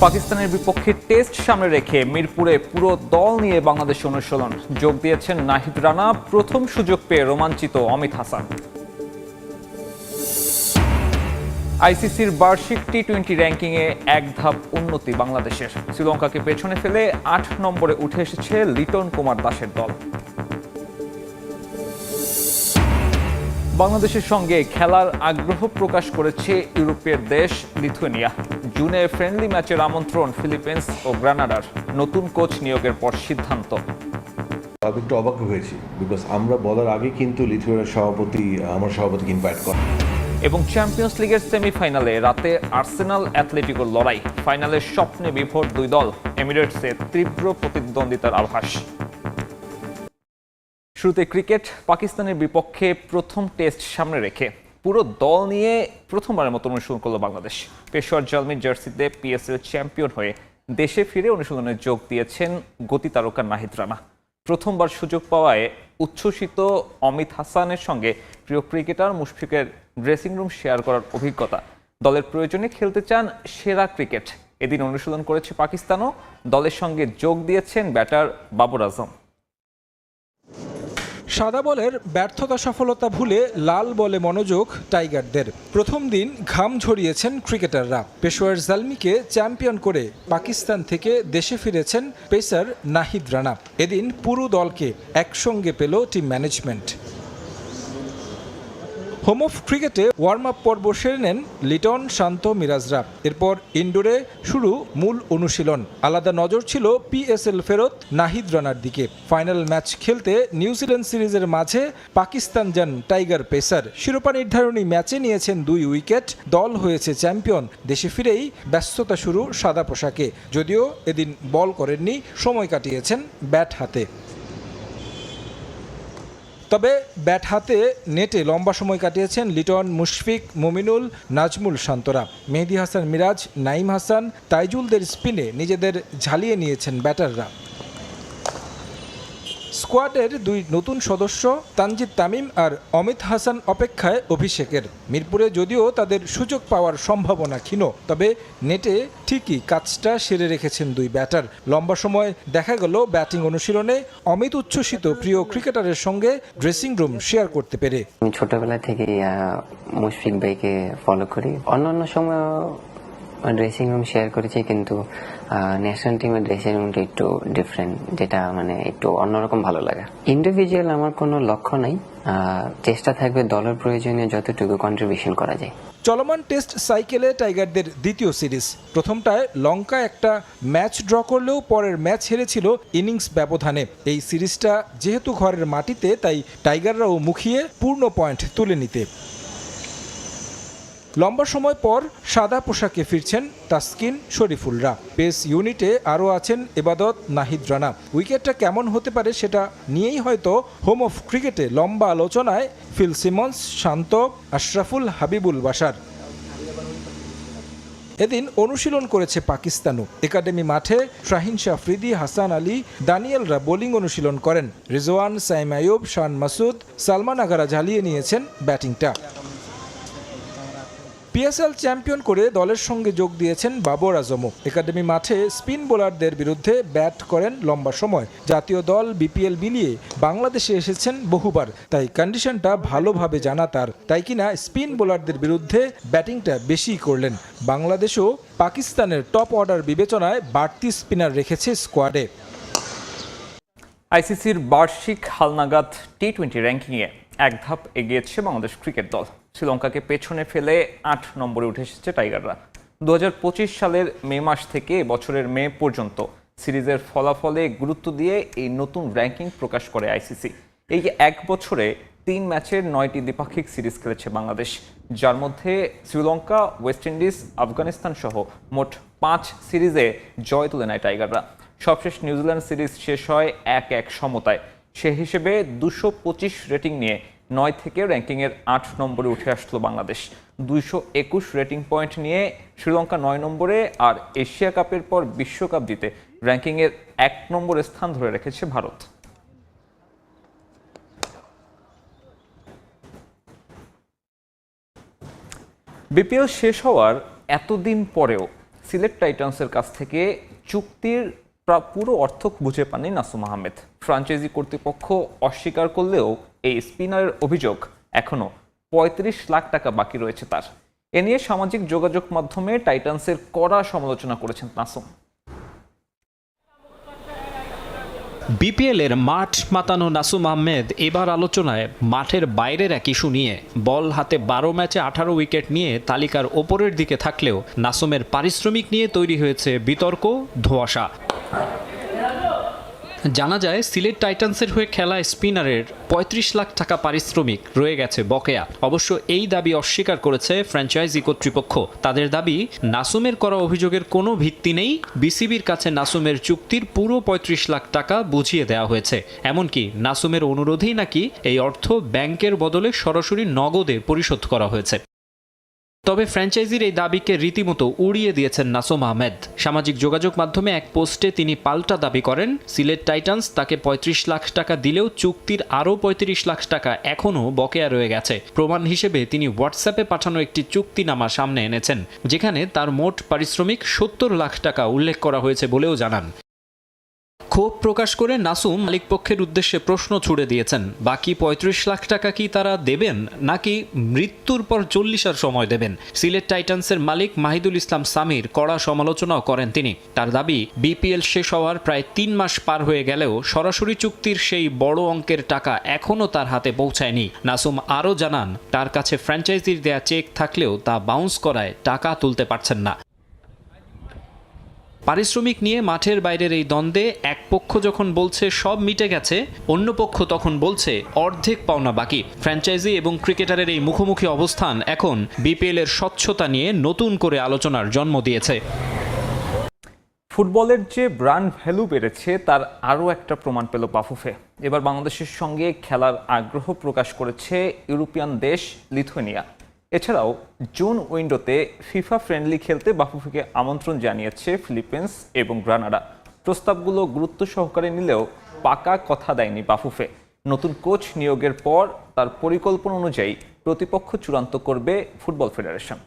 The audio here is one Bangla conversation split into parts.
পাকিস্তানের বিপক্ষে টেস্ট সামনে রেখে মিরপুরে পুরো দল নিয়ে বাংলাদেশ অনুশীলন যোগ দিয়েছেন নাহিদ রানা। প্রথম সুযোগ পেয়ে রোমাঞ্চিত অমিত হাসান। আইসিসির বার্ষিক টি-20 র্যাঙ্কিংয়ে এক ধাপ উন্নতি বাংলাদেশের। শ্রীলঙ্কাকে পেছনে ফেলে ৮ নম্বরে উঠে এসেছে লিটন কুমার দাসের দল। বাংলাদেশের সঙ্গে খেলার আগ্রহ প্রকাশ করেছে ইউরোপের দেশ লিথুয়েনিয়া। জুনে ফ্রেন্ডলি ম্যাচের আমন্ত্রণ ফিলিপিন্স ও গ্রানাডার। নতুন কোচ নিয়োগের পর সিদ্ধান্ত। আমি একটু অবাক হয়েছি বিকজ আমরা বলার আগে কিন্তু লিথুয়েনিয়ার আমার সভাপতিকে ইনভাইট করা। এবং চ্যাম্পিয়ন্স লিগের সেমিফাইনালে রাতে আর্সেনাল অ্যাথলেটিকোর লড়াই। ফাইনালের স্বপ্নে বিভোর দুই দল। এমিরেটসে তীব্র প্রতিদ্বন্দ্বিতার আভাস। শুরুতে ক্রিকেট। পাকিস্তানের বিপক্ষে প্রথম টেস্ট সামনে রেখে পুরো দল নিয়ে প্রথমবারের মতো অনুশীলন করল বাংলাদেশ। পেশোয়ার জালমির জার্সিতে পিএসএল চ্যাম্পিয়ন হয়ে দেশে ফিরে অনুশীলনে যোগ দিয়েছেন গতি তারকা নাহিদ রানা। প্রথমবার সুযোগ পাওয়ায় উচ্ছ্বসিত অমিত হাসানের সঙ্গে প্রিয় ক্রিকেটার মুশফিকের ড্রেসিং রুম শেয়ার করার অভিজ্ঞতা। দলের প্রয়োজনে খেলতে চান সেরা ক্রিকেট। এদিন অনুশীলন করেছে পাকিস্তানও। দলের সঙ্গে যোগ দিয়েছেন ব্যাটার বাবর আজম। সাদা বলের ব্যর্থতা সফলতা ভুলে লাল বলে মনোযোগ টাইগারদের। প্রথম দিন ঘাম ঝরিয়েছেন ক্রিকেটাররা। পেশোয়ার জালমিকে চ্যাম্পিয়ন করে পাকিস্তান থেকে দেশে ফিরেছেন পেসার নাহিদ রানা। এদিন পুরো দলকে একসঙ্গে পেল টিম ম্যানেজমেন্ট। হোম অফ ক্রিকেটে ওয়ার্ম আপ পর্ব সেরে নেন লিটন, শান্ত, মিরাজরা। এরপর ইনডোরে শুরু মূল অনুশীলন। আলাদা নজর ছিল পিএসএল ফেরত নাহিদ রানার দিকে। ফাইনাল ম্যাচ খেলতে নিউজিল্যান্ড সিরিজের মাঝে পাকিস্তান যান টাইগার পেসার। শিরোপা নির্ধারণী ম্যাচে নিয়েছেন 2 উইকেট। দল হয়েছে চ্যাম্পিয়ন। দেশে ফিরেই ব্যস্ততা শুরু সাদা পোশাকে। যদিও এদিন বল করেননি, সময় কাটিয়েছেন ব্যাট হাতে। তবে ব্যাট হাতে নেটে লম্বা সময় কাটিয়েছেন লিটন, মুশফিক, মুমিনুল, নাজমুল, শান্তরা। মেহেদী হাসান, মিরাজ, নাইম হাসান, তাইজুলদের স্পিনে নিজেদের ঝালিয়ে নিয়েছেন ব্যাটাররা। স্কোয়াডের 2 নতুন সদস্য তানজিদ তামিম আর অমিত হাসান অপেক্ষায় অভিষেকের। মিরপুরে যদিও তাদের সুযোগ পাওয়ার সম্ভাবনা ক্ষীণ, তবে নেটে ঠিকই কাজটা সেরে রেখেছেন 2 ব্যাটার। লম্বা সময় দেখা গেল ব্যাটিং অনুশীলনে অমিত উচ্ছ্বসিত প্রিয় ক্রিকেটারের সঙ্গে ড্রেসিং রুম শেয়ার করতে পেরে। আমি ছোটবেলা থেকেই মুশফিক ভাইকে ফলো করি। অন্যান্য সময় ড্রেসিং রুম শেয়ার করেছি, কিন্তু ন্যাশনাল টিমের ড্রেসিং রুমটা একটু ডিফারেন্ট, যেটা মানে একটু অন্যরকম ভালো লাগে। ইন্ডিভিজুয়াল আমার কোনো লক্ষ্য নাই, চেষ্টা থাকবে দলের প্রয়োজনে যতটুকু কন্ট্রিবিউশন করা যায়। চলমান টেস্ট সাইকেলে টাইগারদের দ্বিতীয় সিরিজ। প্রথমটায় লঙ্কা একটা ম্যাচ ড্র করলেও পরের ম্যাচ হেরেছিল ইনিংস ব্যবধানে। এই সিরিজটা যেহেতু ঘরের মাটিতে, তাই টাইগাররাও মুখিয়ে পূর্ণ পয়েন্ট তুলে নিতে। লম্বা সময় পর সাদা পোশাকে ফিরছেন তাসকিন, শরীফুলরা। পেস ইউনিটে আরও আছেন এবাদত, নাহিদ রানা। উইকেটটা কেমন হতে পারে সেটা নিয়েই হয়তো হোম অফ ক্রিকেটে লম্বা আলোচনায় ফিল সিমন্স, শান্ত, আশরাফুল, হাবিবুল বাশার। এদিন অনুশীলন করেছে পাকিস্তানও। একাডেমি মাঠে শাহিন শাহ আফ্রিদি, হাসান আলী, দানিয়েলরা বোলিং অনুশীলন করেন। রিজওয়ান, সাইম আইয়ুব, শান মাসুদ, সালমান আগারা ঝালিয়ে নিয়েছেন ব্যাটিংটা। পিএসএল চ্যাম্পিয়ন করে দলের সঙ্গে যোগ দিয়েছেন বাবর আজমও। একাডেমি মাঠে স্পিন বোলারদের বিরুদ্ধে ব্যাট করেন লম্বা সময়। জাতীয় দল, বিপিএল মিলিয়ে বাংলাদেশে এসেছেন বহুবার, তাই কন্ডিশনটা ভালোভাবে জানা তার। তাই কিনা স্পিন বোলারদের বিরুদ্ধে ব্যাটিংটা বেশি করলেন। বাংলাদেশও পাকিস্তানের টপ অর্ডার বিবেচনায় বাড়তি স্পিনার রেখেছে স্কোয়াডে। আইসিসির বার্ষিক হালনাগাদ টি-20 র্যাঙ্কিংয়ে এক ধাপ এগিয়েছে বাংলাদেশ ক্রিকেট দল। শ্রীলঙ্কাকে পেছনে ফেলে 8 নম্বরে উঠে এসেছে টাইগাররা। 2025 সালের মে মাস থেকে বছরের মে পর্যন্ত সিরিজের ফলাফলে গুরুত্ব দিয়ে এই নতুন র্যাঙ্কিং প্রকাশ করে আইসিসি। এই 1 বছরে 3 ম্যাচের 9টি দ্বিপাক্ষিক সিরিজ খেলেছে বাংলাদেশ, যার মধ্যে শ্রীলঙ্কা, ওয়েস্ট ইন্ডিজ, আফগানিস্তান সহ মোট 5 সিরিজে জয় তুলে নেয় টাইগাররা। সবশেষ নিউজিল্যান্ড সিরিজ শেষ হয় 1-1 সমতায়। সে হিসেবে 225 রেটিং নিয়ে 9 থেকে র্যাঙ্কিংয়ের 8 নম্বরে উঠে আসলো বাংলাদেশ। 221 রেটিং পয়েন্ট নিয়ে শ্রীলঙ্কা 9 নম্বরে, আর এশিয়া কাপের পর বিশ্বকাপ জিতে র্যাঙ্কিংয়ের 1 নম্বরে স্থান ধরে রেখেছে ভারত। বিপিএল শেষ হওয়ার এতদিন পরেও সিলেট টাইটান্সের কাছ থেকে চুক্তির পুরো অর্থ বুঝে পাননি নাসুম আহমেদ। ফ্র্যাঞ্চাইজি কর্তৃপক্ষ অস্বীকার করলেও এই স্পিনারের অভিযোগ এখনও ৩৫ লাখ টাকা বাকি রয়েছে তার। এ নিয়ে সামাজিক যোগাযোগ মাধ্যমে টাইটান্সের কড়া সমালোচনা করেছেন নাসুম। বিপিএলের মাঠ মাতানো নাসুম আহমেদ এবার আলোচনায় মাঠের বাইরের এক ইস্যু নিয়ে। বল হাতে ১২ ম্যাচে ১৮ উইকেট নিয়ে তালিকার ওপরের দিকে থাকলেও নাসুমের পারিশ্রমিক নিয়ে তৈরি হয়েছে বিতর্ক, ধোঁয়াশা। জানা যায় সিলেট টাইটান্সের হয়ে খেলা স্পিনারের ৩৫ লাখ টাকা পারিশ্রমিক রয়ে গেছে বকেয়া। অবশ্য এই দাবি অস্বীকার করেছে ফ্র্যাঞ্চাইজি কর্তৃপক্ষ। তাদের দাবি, নাসুমের করা অভিযোগের কোনো ভিত্তি নেই। বিসিবির কাছে নাসুমের চুক্তির পুরো ৩৫ লাখ টাকা বুঝিয়ে দেওয়া হয়েছে। এমনকি নাসুমের অনুরোধেই নাকি এই অর্থ ব্যাংকের বদলে সরাসরি নগদে পরিশোধ করা হয়েছে। তবে ফ্র্যাঞ্চাইজির এই দাবিকে রীতিমতো উড়িয়ে দিয়েছেন নাসুম আহমেদ। সামাজিক যোগাযোগ মাধ্যমে এক পোস্টে তিনি পাল্টা দাবি করেন, সিলেট টাইটান্স তাকে ৩৫ লাখ টাকা দিলেও চুক্তির আরও ৩৫ লাখ টাকা এখনও বকেয়া রয়ে গেছে। প্রমাণ হিসেবে তিনি হোয়াটসঅ্যাপে পাঠানো একটি চুক্তিনামা সামনে এনেছেন, যেখানে তার মোট পারিশ্রমিক ৭০ লাখ টাকা উল্লেখ করা হয়েছে বলেও জানান। ক্ষোভ প্রকাশ করে নাসুম মালিকপক্ষের উদ্দেশ্যে প্রশ্ন ছুড়ে দিয়েছেন, বাকি ৩৫ লাখ টাকা কি তারা দেবেন নাকি মৃত্যুর পর ৪০ সময় দেবেন? সিলেট টাইটান্সের মালিক মাহিদুল ইসলাম সামির কড়া সমালোচনাও করেন তিনি। তার দাবি, বিপিএল শেষ হওয়ার প্রায় ৩ মাস পার হয়ে গেলেও সরাসরি চুক্তির সেই বড় অঙ্কের টাকা এখনও তার হাতে পৌঁছায়নি। নাসুম আরও জানান, তার কাছে ফ্র্যাঞ্চাইজির দেয়া চেক থাকলেও তা বাউন্স করায় টাকা তুলতে পারছেন না। পারিশ্রমিক নিয়ে মাঠের বাইরের এই দ্বন্দ্বে এক পক্ষ যখন বলছে সব মিটে গেছে, অন্য পক্ষ তখন বলছে অর্ধেক পাওনা বাকি। ফ্র্যাঞ্চাইজি এবং ক্রিকেটারের এই মুখোমুখি অবস্থান এখন বিপিএলের স্বচ্ছতা নিয়ে নতুন করে আলোচনার জন্ম দিয়েছে। ফুটবলের যে ব্র্যান্ড ভ্যালু বেড়েছে তার আরও একটা প্রমাণ পেল বাফুফে। এবার বাংলাদেশের সঙ্গে খেলার আগ্রহ প্রকাশ করেছে ইউরোপিয়ান দেশ লিথুয়েনিয়া। এছাড়াও জুন উইন্ডোতে ফিফা ফ্রেন্ডলি খেলতে বাফুফেকে আমন্ত্রণ জানিয়েছে ফিলিপিন্স এবং গ্রানাডা। প্রস্তাবগুলো গুরুত্ব সহকারে নিলেও পাকা কথা দেয়নি বাফুফে। নতুন কোচ নিয়োগের পর তার পরিকল্পনা অনুযায়ী প্রতিপক্ষ চূড়ান্ত করবে ফুটবল ফেডারেশন।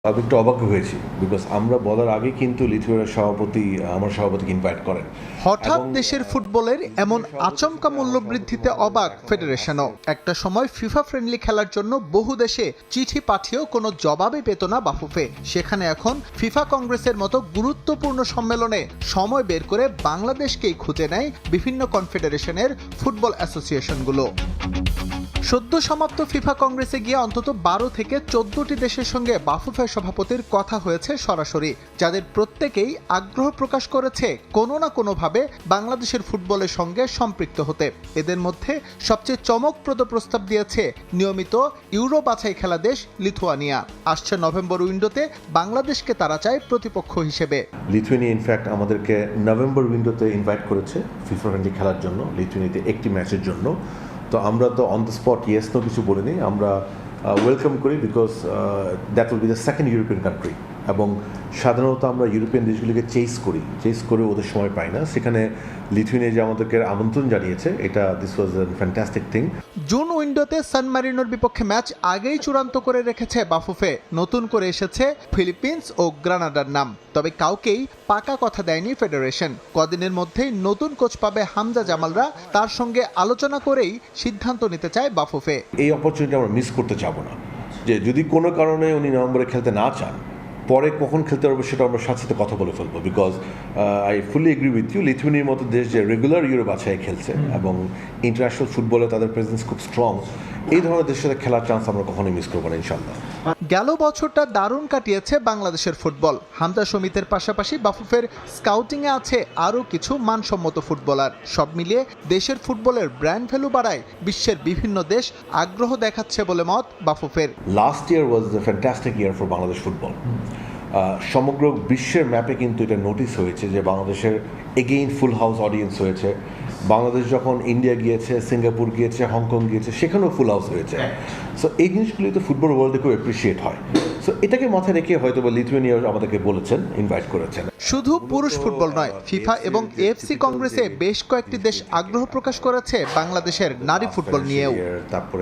আমি একটু অবাক হয়েছি, বিকজ আমরা বলার আগে কিন্তু লিথুয়ানিয়ার সভাপতি আমার সভাপতিকে ইনভাইট করেন। হঠাৎ দেশের ফুটবলের এমন আচমকা মূল্য বৃদ্ধিতে অবাক ফেডারেশনও। একটা সময় ফিফা ফ্রেন্ডলি খেলার জন্য বহু দেশে চিঠি পাঠিয়েও কোনো জবাবই পেত না বাফুফে। সেখানে এখন ফিফা কংগ্রেসের মতো গুরুত্বপূর্ণ সম্মেলনে সময় বের করে বাংলাদেশকেই খুঁজে নেয় বিভিন্ন কনফেডারেশনের ফুটবল অ্যাসোসিয়েশনগুলো। সদ্য সমাপ্ত ফিফা কংগ্রেসে গিয়ে অন্তত ১২ থেকে ১৪টি দেশের সঙ্গে বাফুফে সভাপতির কথা হয়েছে সরাসরি, যাদের প্রত্যেকেই আগ্রহ প্রকাশ করেছে কোনো না কোনোভাবে বাংলাদেশের ফুটবলের সঙ্গে সম্পৃক্ত হতে। এদের মধ্যে সবচেয়ে চমকপ্রদ প্রস্তাব দিয়েছে নিয়মিত ইউরো বাছাই খেলা দেশ লিথুয়ানিয়া। আসছে নভেম্বর উইন্ডোতে বাংলাদেশকে তারা চায় প্রতিপক্ষ হিসেবে। লিথুয়ানিয়া ইনফ্যাক্ট আমাদেরকে নভেম্বর উইন্ডোতে ইনভাইট করেছে ফিফা ফ্রেন্ডলি খেলার জন্য, লিথুয়ানিয়াতে একটি ম্যাচের জন্য। তো আমরা তো on the spot yes no কিছু বলিনি, আমরা ওয়েলকাম করি, because that will be the second European country. এবং সাধারণত আমরা ইউরোপিয়ান দেশগুলিকে চেস করে ওদের সময় পাই না। সেখানে লিথুয়ানিয়া যে আমাদেরকে আমন্ত্রণ জানিয়েছে, এটা this was a fantastic thing. June উইন্ডোতে সান মারিনোর বিপক্ষে ম্যাচ আগেই চূড়ান্ত করে রেখেছে বাফুফে। নতুন করে এসেছে ফিলিপিন্স ও গ্রানাডার নাম, তবে কাউকেই পাকা কথা দেয়নি ফেডারেশন। কদিনের মধ্যেই নতুন কোচ পাবে হামজা জামালরা, তার সঙ্গে আলোচনা করেই সিদ্ধান্ত নিতে চায় বাফুফে। এই অপরচুনিটি আমরা মিস করতে চাবো না, যে যদি কোনো কারণে উনি নভেম্বরে খেলতে না চান, পরে কখন খেলতে পারবো সেটা আমরা সাথে সাথে কথা বলে ফেলবো। Because I fully agree with you, লিথুয়ানিয়ার মতো দেশ যে রেগুলার ইউরো বাছাই খেলছে এবং ইন্টারন্যাশনাল ফুটবলে তাদের প্রেজেন্স খুব স্ট্রং, এই ধরনের দেশের সাথে খেলার চান্স আমরা কখনোই মিস করবো না ইনশাল্লাহ। গেল বছরটা দারুণ কাটিয়েছে বাংলাদেশের ফুটবল। হামজা সমিতের পাশাপাশি বাফুফের স্কাউটিংয়ে আছে আরও কিছু মানসম্মত ফুটবলার। সব মিলিয়ে দেশের ফুটবলের ব্র্যান্ড ভ্যালু বাড়ায় বিশ্বের বিভিন্ন দেশ আগ্রহ দেখাচ্ছে বলে মত বাফুফের। Last year was the fantastic year for Bangladesh football. সমগ্র বিশ্বের ম্যাপে কিন্তু এটা নোটিস হয়েছে যে বাংলাদেশের এগেইন ফুল হাউস অডিয়েন্স হয়েছে। বাংলাদেশ যখন ইন্ডিয়া গিয়েছে, সিঙ্গাপুর গিয়েছে, হংকং গিয়েছে, সেখানেও ফুল হাউস হয়েছে। সো এই জিনিসগুলি তো ফুটবল ওয়ার্ল্ডে খুব অ্যাপ্রিসিয়েট হয়। সো এটাকে মাথায় রেখে হয়তো বা লিথুয়ানিয়া আমাদেরকে বলেছেন, ইনভাইট করেছেন। শুধু পুরুষ ফুটবল নয়, ফিফা এবং এএফসি কংগ্রেসে বেশ কয়েকটি দেশ আগ্রহ প্রকাশ করেছে বাংলাদেশের নারী ফুটবল নিয়েও। তারপরে